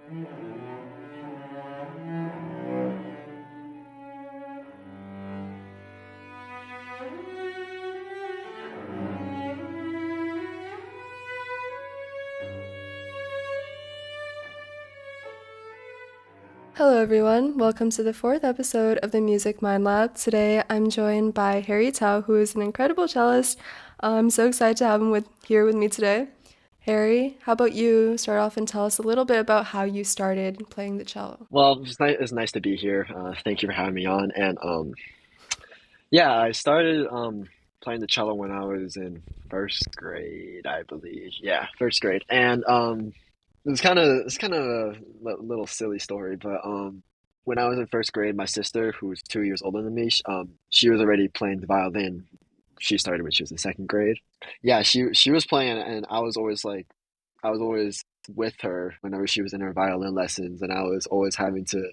Hello, everyone. Welcome to the fourth episode of the Music Mind Lab. Today, I'm joined by Harry Tao, who is an incredible cellist. I'm so excited to have him here with me today. Harry, how about you start off and tell us a little bit about how you started playing the cello? Well, it's nice to be here. Thank you for having me on. And yeah, I started playing the cello when I was in first grade, I believe. Yeah, first grade. And it's kind of a little silly story, but when I was in first grade, my sister, who was 2 years older than me, she was already playing the violin. She started when she was in second grade. Yeah, she was playing, and I was always with her whenever she was in her violin lessons, and I was always having to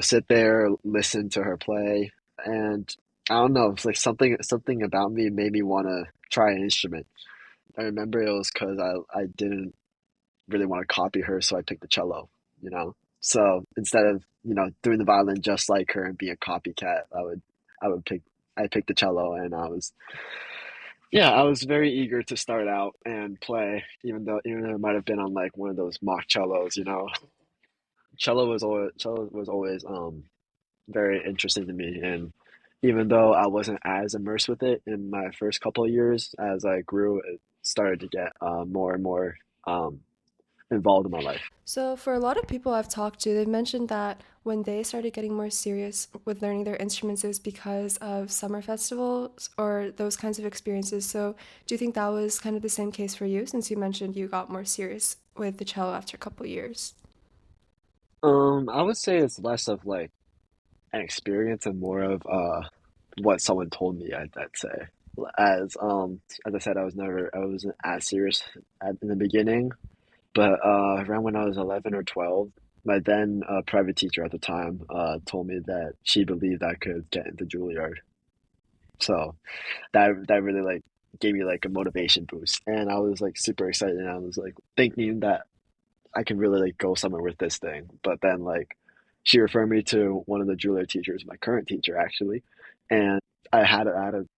sit there, listen to her play, and I don't know, it's like something about me made me want to try an instrument. I remember it was because I didn't really want to copy her, so I picked the cello, you know. So instead of doing the violin just like her and being a copycat, I would pick I picked the cello, and I was very eager to start out and play, even though it might have been on like one of those mock cellos, you know. Cello was always very interesting to me. And even though I wasn't as immersed with it in my first couple of years, as I grew, it started to get more and more um, involved in my life. So, for a lot of people I've talked to, they've mentioned that when they started getting more serious with learning their instruments, it was because of summer festivals or those kinds of experiences. So, do you think that was kind of the same case for you, since you mentioned you got more serious with the cello after a couple years? I would say it's less of like an experience and more of what someone told me. I'd say, as I said, I wasn't as serious in the beginning, but around when I was 11 or 12. My then private teacher at the time told me that she believed I could get into Juilliard. So that really like gave me like a motivation boost, and I was like super excited, and I was like thinking that I can really like go somewhere with this thing. But then like she referred me to one of the Juilliard teachers, my current teacher actually, and I had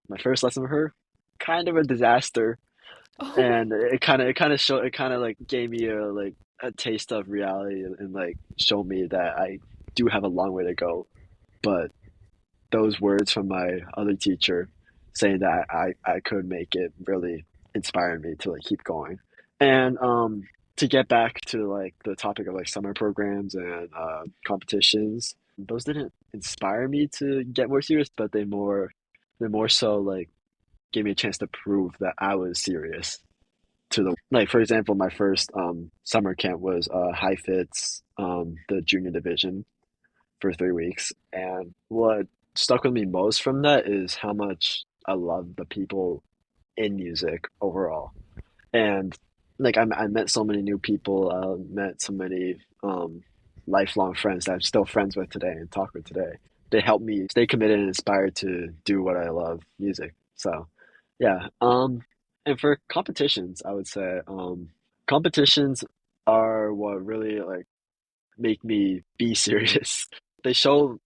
my first lesson with her, kind of a disaster, Oh. and it kind of like gave me a taste of reality, and like showed me that I do have a long way to go. But those words from my other teacher saying that I could make it really inspired me to like keep going. And to get back to like the topic of like summer programs and competitions, those didn't inspire me to get more serious, but they more so like gave me a chance to prove that I was serious to the like for example, my first summer camp was high fits, the junior division for 3 weeks. And what stuck with me most from that is how much I love the people in music overall. And like I met so many new people, met so many lifelong friends that I'm still friends with today and talk with today. They help me stay committed and inspired to do what I love, music. So yeah. And for competitions, I would say competitions are what really like make me be serious. They show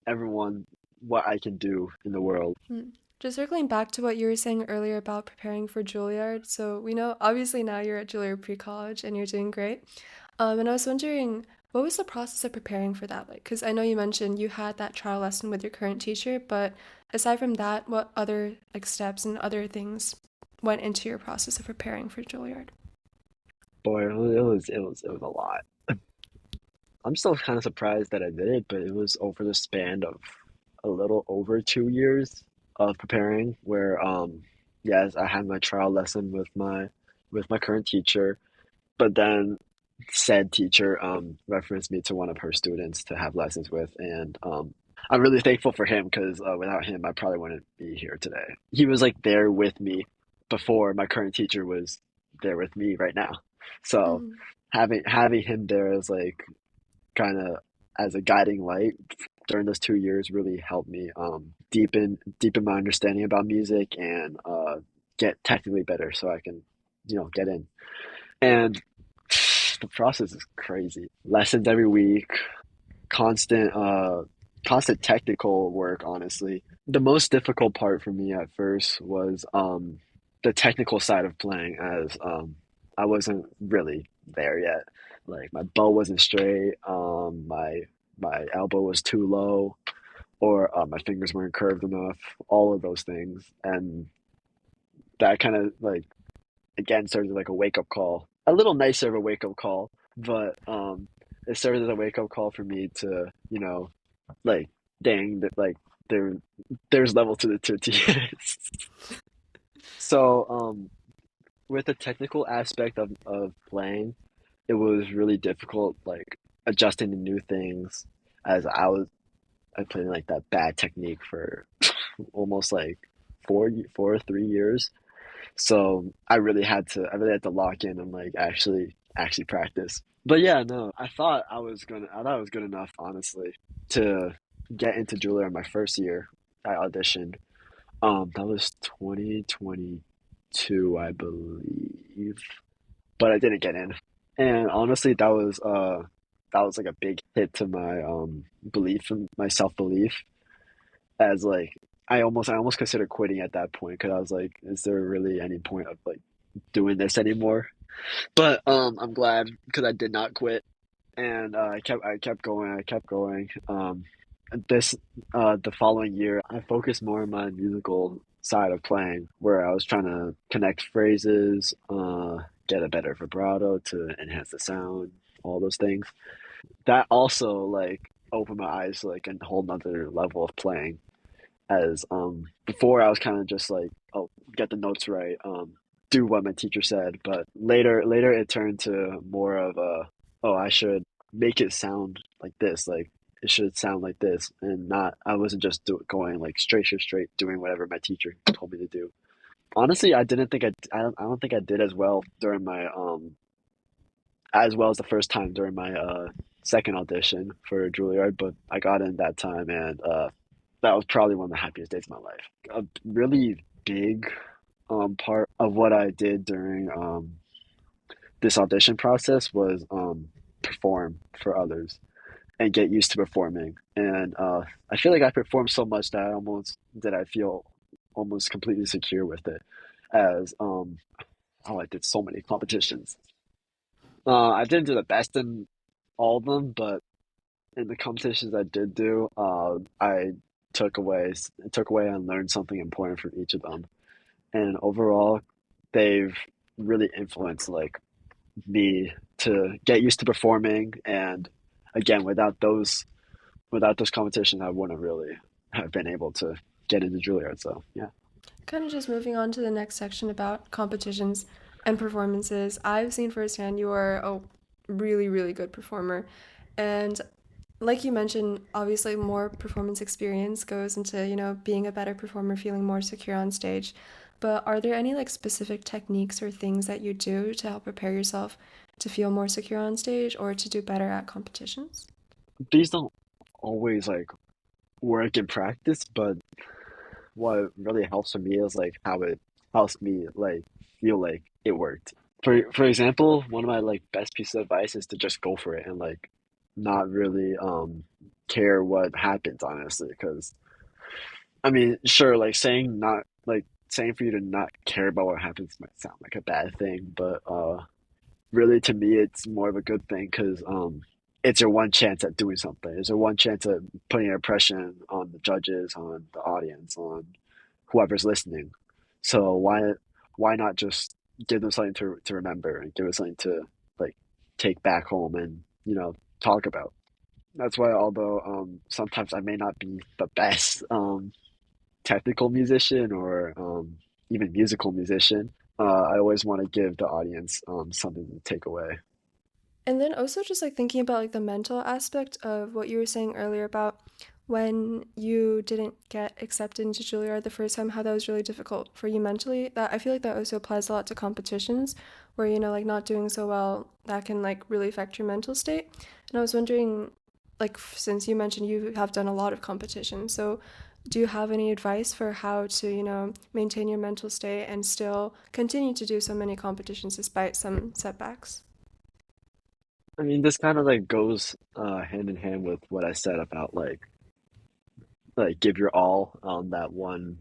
everyone what I can do in the world. Hmm. Just circling back to what you were saying earlier about preparing for Juilliard. So we know obviously now you're at Juilliard Pre-College and you're doing great. And I was wondering, what was the process of preparing for that like? Because I know you mentioned you had that trial lesson with your current teacher, but aside from that, what other like steps and other things went into your process of preparing for Juilliard? Boy, it was a lot. I'm still kind of surprised that I did it, but it was over the span of a little over 2 years of preparing. Where yes, I had my trial lesson with my current teacher, but then said teacher referenced me to one of her students to have lessons with, and I'm really thankful for him because without him I probably wouldn't be here today. He was like there with me before my current teacher was there with me right now. So Mm. having him there as like kind of as a guiding light during those 2 years really helped me deepen my understanding about music, and get technically better so I can get in. And the process is crazy. Lessons every week, constant constant technical work, honestly. The most difficult part for me at first was the technical side of playing as I wasn't really there yet. Like my bow wasn't straight, my elbow was too low, or my fingers weren't curved enough, all of those things. And that kind of like again served as like a wake up call. A little nicer of a wake up call, but it served as a wake up call for me to, like dang that like there there's level to the tortillas. So with the technical aspect of playing, it was really difficult like adjusting to new things as I played like that bad technique for almost like 3 years. So I really had to lock in and like actually practice. But yeah, no, I thought I was good enough, honestly, to get into Juilliard my first year. I auditioned. That was 2022, I believe, but I didn't get in. And honestly, that was like a big hit to my belief in my self-belief as like I almost considered quitting at that point because I was like, is there really any point of like doing this anymore? But I'm glad because I did not quit and I kept going, I kept going. This the following year, I focused more on my musical side of playing, where I was trying to connect phrases, get a better vibrato to enhance the sound, all those things. That also like opened my eyes to like a whole nother level of playing as before I was kind of just like, oh, get the notes right, do what my teacher said, but later it turned to more of a, oh, I should make it sound like this, like it should sound like this, and not I wasn't just going like straight doing whatever my teacher told me to do. Honestly, I didn't think I don't think I did as well during my as well as the first time during my second audition for Juilliard, but I got in that time and that was probably one of the happiest days of my life. A really big part of what I did during this audition process was perform for others and get used to performing. And I feel like I performed so much that I feel almost completely secure with it. As oh, I did so many competitions. I didn't do the best in all of them, but in the competitions I did do, I took away and learned something important from each of them. And overall, they've really influenced like me to get used to performing. And again, without those competitions, I wouldn't really have been able to get into Juilliard. So yeah. Kind of just moving on to the next section about competitions and performances. I've seen firsthand you are a really, really good performer. And like you mentioned, obviously more performance experience goes into, being a better performer, feeling more secure on stage. But are there any like specific techniques or things that you do to help prepare yourself to feel more secure on stage or to do better at competitions? These don't always like work in practice, but what really helps for me is like how it helps me like feel like it worked. For example, one of my like best pieces of advice is to just go for it and like not really care what happens, honestly, because I mean sure, like saying for you to not care about what happens might sound like a bad thing, but really to me it's more of a good thing because it's your one chance at doing something. It's your one chance at putting an impression on the judges, on the audience, on whoever's listening. So why not just give them something to remember and give them something to like take back home and talk about. That's why although sometimes I may not be the best technical musician or even musical musician, I always want to give the audience something to take away. And then also just like thinking about like the mental aspect of what you were saying earlier about when you didn't get accepted into Juilliard the first time, how that was really difficult for you mentally. That I feel like that also applies a lot to competitions where, like not doing so well, that can like really affect your mental state. And I was wondering, like, since you mentioned you have done a lot of competitions, so do you have any advice for how to, maintain your mental state and still continue to do so many competitions despite some setbacks? I mean, this kind of like goes hand in hand with what I said about like give your all on that one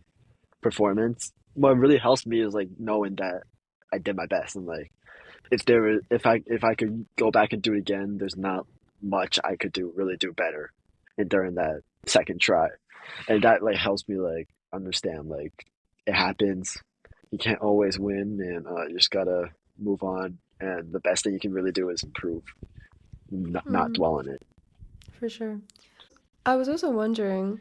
performance. What really helps me is like knowing that I did my best and like if I could go back and do it again, there's not much I could do better and during that second try. And that like helps me like understand like it happens. You can't always win and you just gotta move on and the best thing you can really do is improve, not Hmm, dwell on it. for sure. I was also wondering,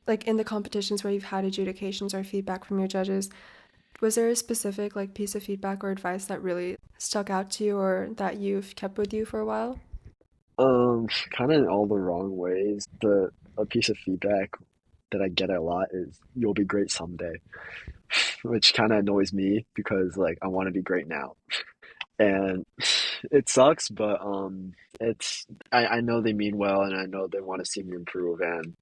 like in the competitions where you've had adjudications or feedback from your judges, was there a specific like piece of feedback or advice that really stuck out to you or that you've kept with you for a while? Kind of in all the wrong ways. The a piece of feedback that I get a lot is "you'll be great someday," which kind of annoys me because like I want to be great now, and it sucks. But it's I know they mean well, and I know they want to see me improve, and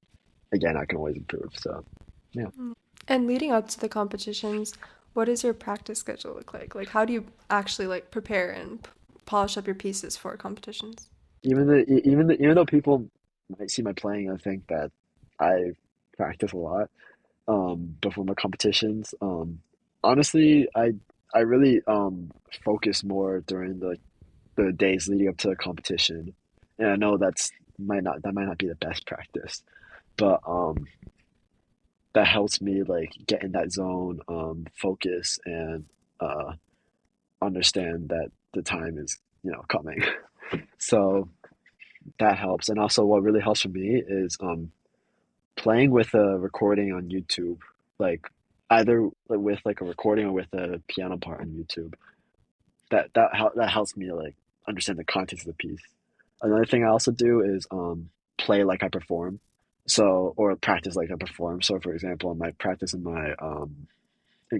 again, I can always improve. So yeah, Mm. And leading up to the competitions, what does your practice schedule look like? Like, how do you actually like prepare and polish up your pieces for competitions? even though people might see my playing and think that I practice a lot before my competitions. Honestly, I really focus more during the days leading up to the competition, and I know that might not be the best practice, but that helps me like get in that zone, focus, and uh, understand that the time is coming. So that helps, and also what really helps for me is playing with a recording on YouTube, like either with like a recording or with a piano part on YouTube. That helps me like understand the context of the piece. Another thing I also do is play like I perform. So or practice like I perform. So for example, I might practice in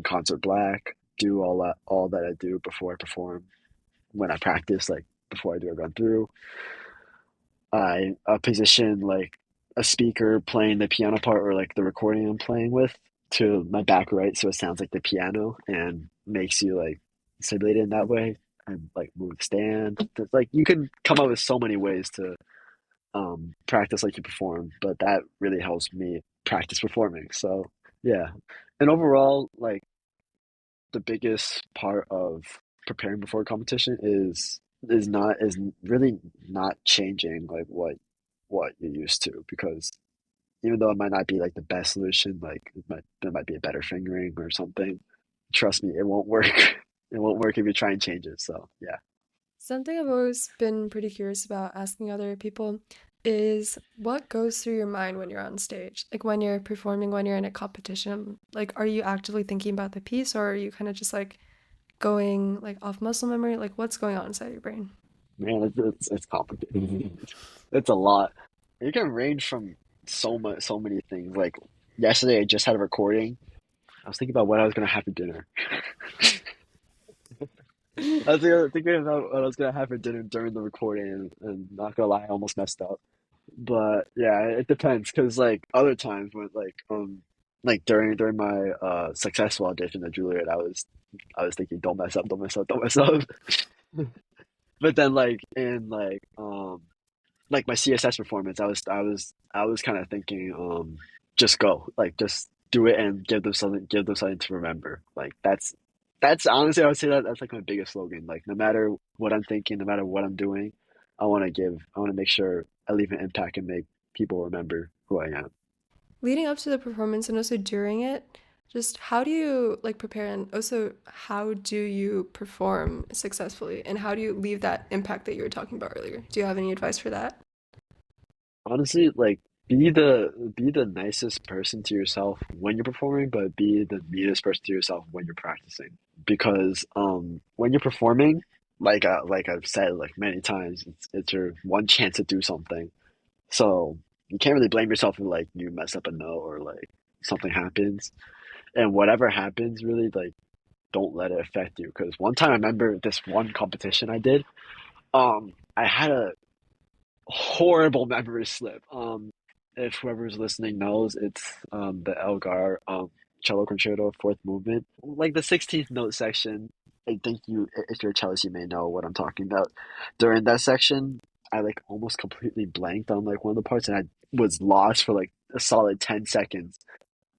concert black, do all that I do before I perform. When I practice, like before I do a run through, I position like a speaker playing the piano part or like the recording I'm playing with to my back right so it sounds like the piano and makes you like simulate it in that way and like move the stand. Like you can come up with so many ways to practice like you perform, but that really helps me practice performing. So yeah. And overall, like the biggest part of preparing before a competition is really not changing like what you're used to because even though it might not be like the best solution, like there might be a better fingering or something. Trust me, it won't work. It won't work if you try and change it. So yeah. Something I've always been pretty curious about asking other people is what goes through your mind when you're on stage? Like when you're performing, when you're in a competition, like are you actively thinking about the piece or are you kind of just like going like off muscle memory? Like what's going on inside your brain? Man, it's complicated. It's a lot. It can range from so many things. Like yesterday, I just had a recording. I was thinking about what I was gonna have for dinner. I was thinking about what I was gonna have for dinner during the recording, and not gonna lie, I almost messed up. But yeah, it depends because like other times when like during my successful audition at Juilliard, I was thinking don't mess up, don't mess up, don't mess up. But then like my CSS performance, I was kind of thinking just go, like just do it and give them something to remember. Like that's honestly I would say that that's like my biggest slogan. Like no matter what I'm thinking, no matter what I'm doing, I want to make sure I leave an impact and make people remember who I am. Leading up to the performance and also during it, just how do you like prepare and also how do you perform successfully and how do you leave that impact that you were talking about earlier? Do you have any advice for that? Honestly, like be the nicest person to yourself when you're performing, but be the meanest person to yourself when you're practicing. Because when you're performing, like I've said like many times, it's your one chance to do something. So you can't really blame yourself if like you mess up a note or like something happens. And whatever happens, really like don't let it affect you. Because one time I remember this one competition I did. I had a horrible memory slip. If whoever's listening knows, it's the Elgar cello concerto fourth movement, like the 16th note section. I think you, if you're a cellist, you may know what I'm talking about. During that section, I like almost completely blanked on like one of the parts, and I was lost for like a solid 10 seconds.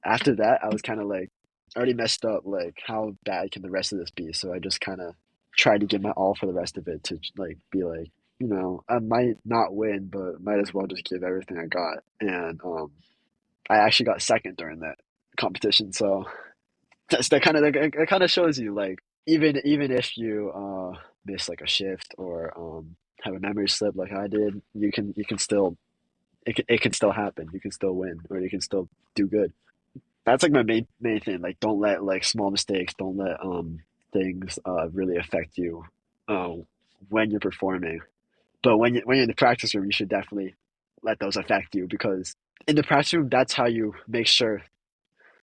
After that, I was kind of like I already messed up. Like, how bad can the rest of this be? So I just kind of tried to give my all for the rest of it to like be like, I might not win, but might as well just give everything I got. And I actually got second during that competition. So that kind of shows you like even if you miss like a shift or have a memory slip like I did, you can still it can still happen. You can still win or you can still do good. That's like my main thing. Like, don't let like small mistakes, don't let things really affect you uh when you're performing. But when you're in the practice room, you should definitely let those affect you because in the practice room, that's how you make sure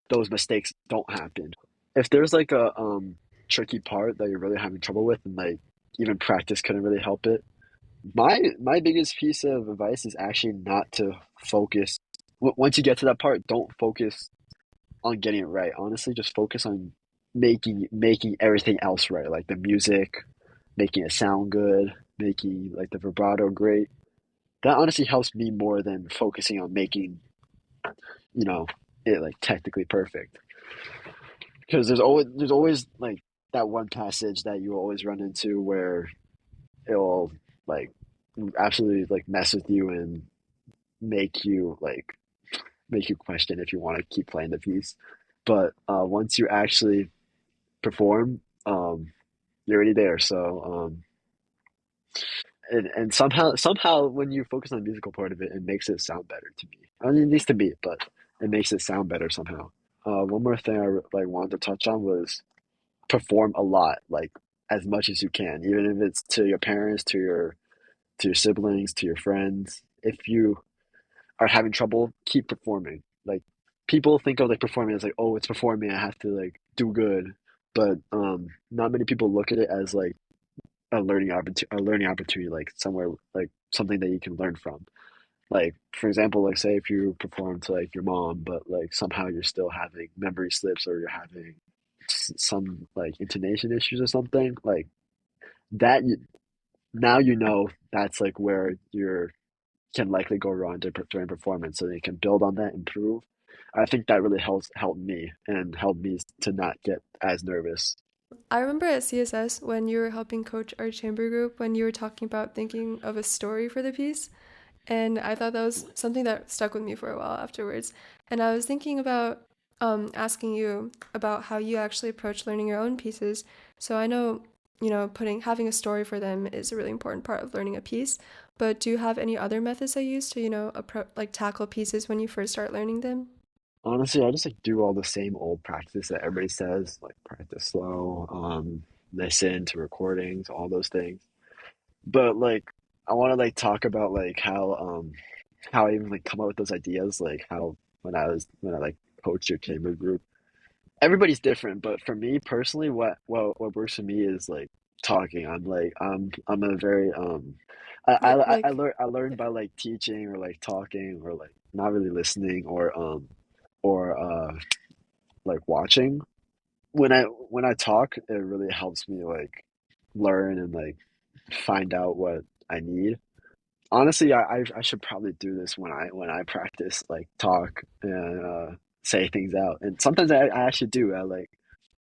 those mistakes don't happen. If there's like a tricky part that you're really having trouble with and like even practice couldn't really help it, my biggest piece of advice is actually not to focus. Once you get to that part, don't focus on getting it right. Honestly, just focus on making everything else right, like the music, making it sound good, making like the vibrato great. That honestly helps me more than focusing on making you know it like technically perfect. Because there's always like that one passage that you always run into where it'll like absolutely like mess with you and make you like make you question if you want to keep playing the piece. But once you actually perform, you're already there. So and somehow when you focus on the musical part of it, it makes it sound better to me. I mean, at least to me, but it makes it sound better somehow. One more thing I like wanted to touch on was perform a lot, like as much as you can, even if it's to your parents, to your siblings, to your friends. If you are having trouble, keep performing. Like people think of like performing as like, oh, it's performing, I have to like do good. But not many people look at it as like a learning opportunity, like somewhere like something that you can learn from. Like for example, like say if you perform to like your mom, but like somehow you're still having memory slips or you're having some like intonation issues or something like that. Now that's like where you're can likely go wrong during performance, so you can build on that, improve. I think that really helped me and helped me to not get as nervous. I remember at CSS when you were helping coach our chamber group when you were talking about thinking of a story for the piece. And I thought that was something that stuck with me for a while afterwards. And I was thinking about asking you about how you actually approach learning your own pieces. So I know, putting having a story for them is a really important part of learning a piece. But do you have any other methods I use to, like tackle pieces when you first start learning them? Honestly, I just like do all the same old practice that everybody says, like practice slow, listen to recordings, all those things. But like I want to like talk about like how I even like come up with those ideas, like how when I like coached your chamber group. Everybody's different, but for me personally, what works for me is like talking. I'm a very Yeah, like, I learn by like teaching or like talking or like not really listening or like watching. When I talk, it really helps me like learn and like find out what I need. Honestly, I should probably do this when I practice like talk and say things out. And sometimes I actually do. I like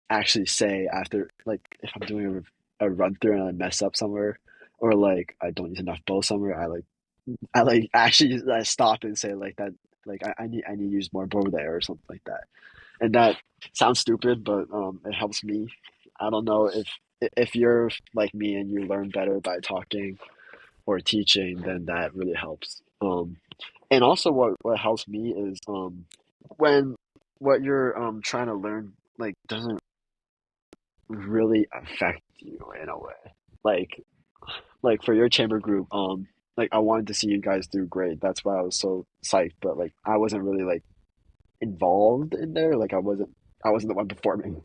actually say after like if I'm doing a run through and I mess up somewhere or like I don't use enough bow somewhere, I like actually I stop and say like that like I need to use more bow there or something like that. And that sounds stupid, but it helps me. I don't know if you're like me and you learn better by talking or teaching, then that really helps. And also what helps me is when what you're trying to learn like doesn't really affect you in a way. Like like for your chamber group, like I wanted to see you guys do great. That's why I was so psyched. But like I wasn't really like involved in there. Like I wasn't the one performing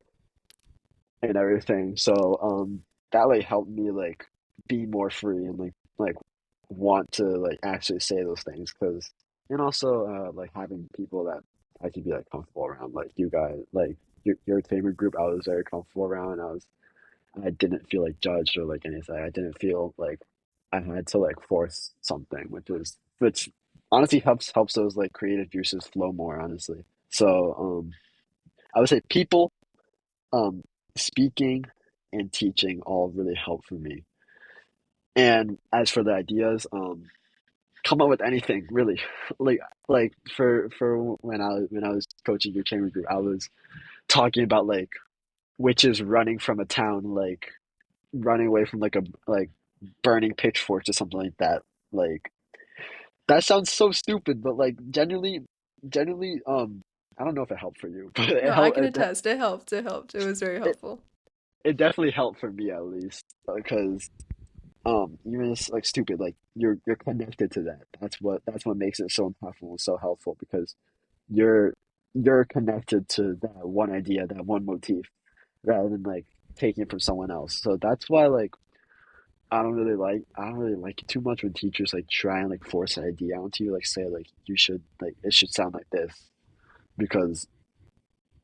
and everything. So that like helped me like be more free and like want to like actually say those things because and also like having people that I could be like comfortable around like you guys like your favorite group I was very comfortable around. I didn't feel like judged or like anything. I didn't feel like I had to like force something, which honestly helps those like creative juices flow more, honestly. So I would say people, um, speaking and teaching all really help for me. And as for the ideas, come up with anything really. Like for when I was coaching your chamber group, I was talking about like witches running from a town, like running away from like a like burning pitchforks or something like that. Like that sounds so stupid, but like generally, I don't know if it helped for you, but No, I can attest. It helped. It helped. It was very it, helpful. it definitely helped for me at least because even it's like stupid, like you're connected to that. That's what makes it so impactful and so helpful because you're you're connected to that one idea, that one motif, rather than like taking it from someone else. So that's why like I don't really like it too much when teachers like try and like force an idea onto you, like say like you should like it should sound like this because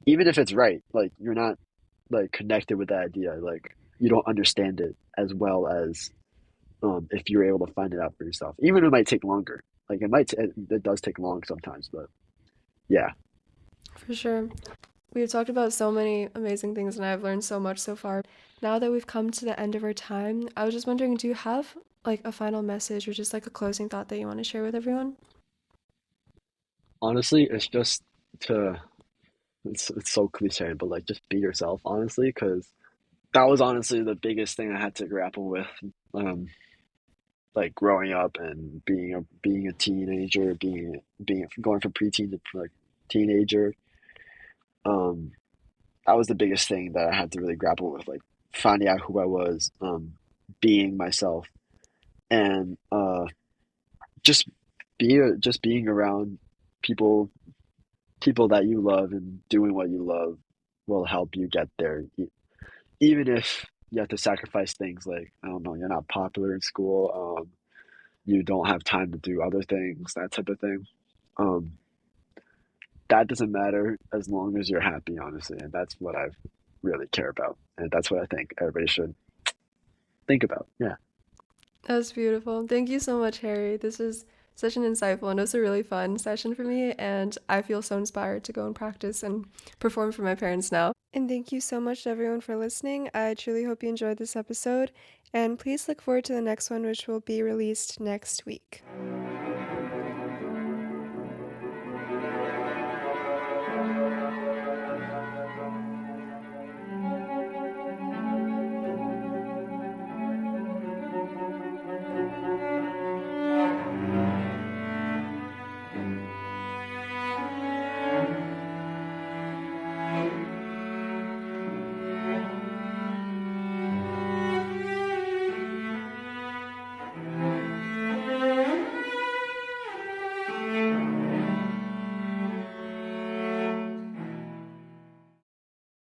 even if it's right, like you're not like connected with that idea, like you don't understand it as well as if you're able to find it out for yourself. Even if it might take longer. Like it does take long sometimes, but yeah. For sure. We've talked about so many amazing things, and I've learned so much so far. Now that we've come to the end of our time, I was just wondering, do you have like a final message or just like a closing thought that you want to share with everyone? Honestly, it's just to it's so cliche, but like just be yourself, honestly, because that was honestly the biggest thing I had to grapple with. Um, like growing up and being a teenager, being going from preteen to like teenager. Um, that was the biggest thing that I had to really grapple with, like finding out who I was, being myself, and just just being around people people that you love and doing what you love will help you get there. Even if you have to sacrifice things like I don't know, you're not popular in school, you don't have time to do other things, that type of thing. Um, that doesn't matter as long as you're happy, honestly, and that's what I really care about, and that's what I think everybody should think about. Yeah. That was beautiful. Thank you so much, Harry. This is such an insightful and also really fun session for me, and I feel so inspired to go and practice and perform for my parents now. And thank you so much to everyone for listening. I truly hope you enjoyed this episode, and please look forward to the next one, which will be released next week.